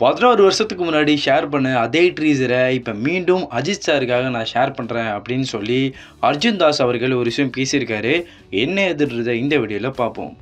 11 வருஷத்துக்கு முன்னாடி ஷேர் பண்ண அதே ட்ரீசரை இப்போ மீண்டும் அஜித் சாருக்காக நான் ஷேர் பண்ணுறேன் அப்படின்னு சொல்லி அர்ஜுன் தாஸ் அவர்கள் ஒரு விஷயம் பேசியிருக்காரு. என்ன எதுன்றதை இந்த வீடியோவில் பார்ப்போம்.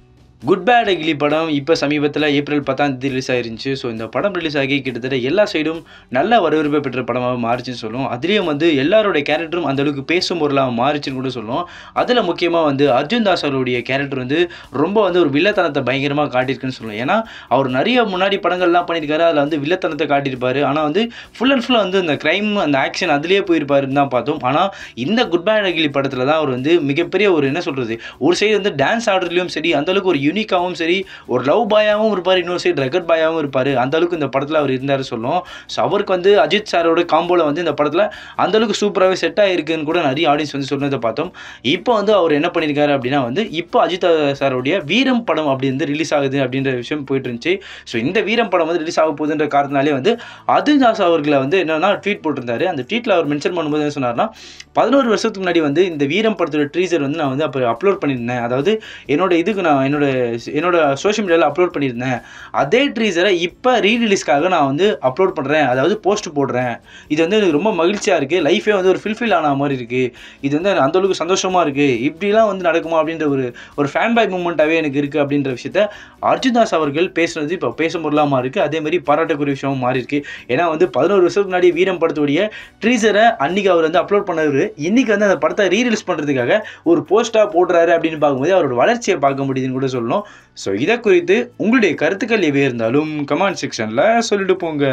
குட் பேட் அக்லி படம் இப்போ சமீபத்தில் ஏப்ரல் 10 ரிலீஸ் ஆயிருந்துச்சு. ஸோ இந்த படம் ரிலீஸ் ஆகி கிட்டத்தட்ட எல்லா சைடும் நல்ல வரவேற்பை பெற்ற படமாக மாறிச்சுன்னு சொல்லும். அதுலேயும் எல்லாரோடைய கேரக்டரும் அந்தளவுக்கு பேசும் பொருளாக மாறிச்சுன்னு கூட சொல்லும். அதில் முக்கியமாக அர்ஜுன் தாஸ் அவருடைய கேரக்டர் ரொம்ப ஒரு வில்லத்தனத்தை பயங்கரமாக காட்டியிருக்குன்னு சொல்லும். ஏன்னா அவர் நிறைய முன்னாடி படங்கள்லாம் பண்ணியிருக்காரு. அதில் வில்லத்தனத்தை காட்டியிருப்பார். ஆனால் ஃபுல் அண்ட் ஃபுல்லாக அந்த க்ரைம் அந்த ஆக்ஷன் அதிலே போயிருப்பாருன்னு தான் பார்த்தோம். ஆனால் இந்த குட் பேட் அக்லி படத்தில் தான் அவர் மிகப்பெரிய ஒரு என்ன சொல்கிறது, ஒரு சைடு டான்ஸ் ஆடுறதுலையும் சரி, அந்தளவுக்கு ஒரு யூனிக்காகவும் சரி, ஒரு லவ் பாயாகவும் இருப்பார், இன்னொரு சைடு ரெக்கட் பாயாகவும் இருப்பார். அந்த அளவுக்கு இந்த படத்தில் அவர் இருந்தார் சொல்லும். ஸோ அவருக்கு அஜித் சாரோட காம்போவில் இந்த படத்தில் அந்தளவுக்கு சூப்பராகவே செட் ஆகிருக்குன்னு கூட நிறைய ஆடியன்ஸ் சொன்னதை பார்த்தோம். இப்போ அவர் என்ன பண்ணியிருக்காரு அப்படின்னா இப்போ அஜித் சாரோடைய வீரம் படம் அப்படி ரிலீஸ் ஆகுது அப்படின்ற விஷயம் போயிட்டு இருந்துச்சு. ஸோ இந்த வீரம் படம் ரிலீஸ் ஆக போகுதுன்ற காரணத்தினாலே அர்ஜுன் தாஸ் அவர்களை என்னன்னா ட்வீட் போட்டிருந்தாரு. அந்த ட்வீட்டில் அவர் மென்ஷன் பண்ணும்போது என்ன சொன்னார்னா, 11 வருஷத்துக்கு முன்னாடி இந்த வீரம் படத்தோட ட்ரீசர் நான் அப்போ அப்லோட் பண்ணியிருந்தேன். அதாவது என்னோட இதுக்கு நான் என்னோட சோஷியல் மீடியாவில் அப்லோட் பண்ணியிருந்தேன். அதே ட்ரீசரை இப்போ ரீரிலீஸ்க்காக நான் அப்லோட் பண்ணுறேன், அதாவது போஸ்ட் போடுறேன். இது எனக்கு ரொம்ப மகிழ்ச்சியாக இருக்குது. லைஃபே ஒரு ஃபில்ஃபில் ஆன மாதிரி இருக்குது. இது அந்தளவுக்கு சந்தோஷமாக இருக்குது. இப்படிலாம் நடக்குமா அப்படின்ற ஒரு ஃபேன் பாய் மூமெண்ட்டாகவே எனக்கு இருக்குது அப்படின்ற விஷயத்த அர்ஜுன் தாஸ் அவர்கள் பேசுனது இப்போ பேசும் பொருளாக இருக்குது. அதேமாதிரி பாராட்டக்கூடிய விஷயமும் மாறி இருக்கு. ஏன்னா 11 வருஷத்துக்கு முன்னாடி வீரம் படத்துடைய ட்ரீசரை அன்றைக்கி அவர் அப்லோட் பண்ணவர் இன்றைக்கி அந்த படத்தை ரீரிலீஸ் பண்ணுறதுக்காக ஒரு போஸ்ட்டாக போடுறாரு அப்படின்னு பார்க்கும்போது அவரோட வளர்ச்சியை பார்க்க முடியுதுன்னு கூட சொல்லணும். ஸோ இதை குறித்து உங்களுடைய கருத்துக்கள் எவை இருந்தாலும் கமெண்ட் செக்ஷனில் சொல்லிட்டு போங்க.